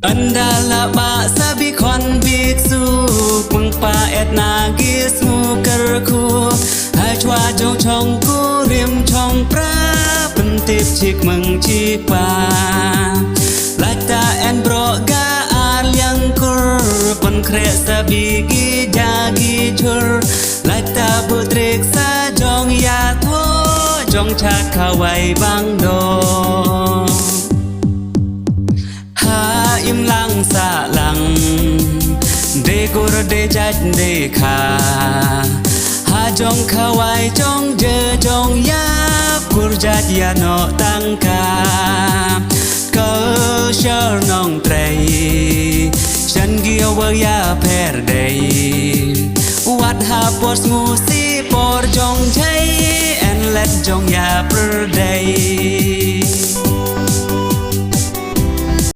อันดาลาบาซาบิคอนบิกซูมังปาเอ็ดนากิสมูกระคูหายชวาจงชองกูเรียมชองปราปันติบชิกมังชีปาลาตาแอนโบรกาอาลยังคุรปันเครซาบิกิจากิชุรลาตาบุตริกซาจงยาโทจงชักเข้าไว้บังโดim lang sa lang de kur de jat de kha ha jong khawai jong je jong ya kur jat ya no tang ka ko shar nong trei chan gio wa ya per dei wat ha pos ngu si por jong chai and let jong ya per dei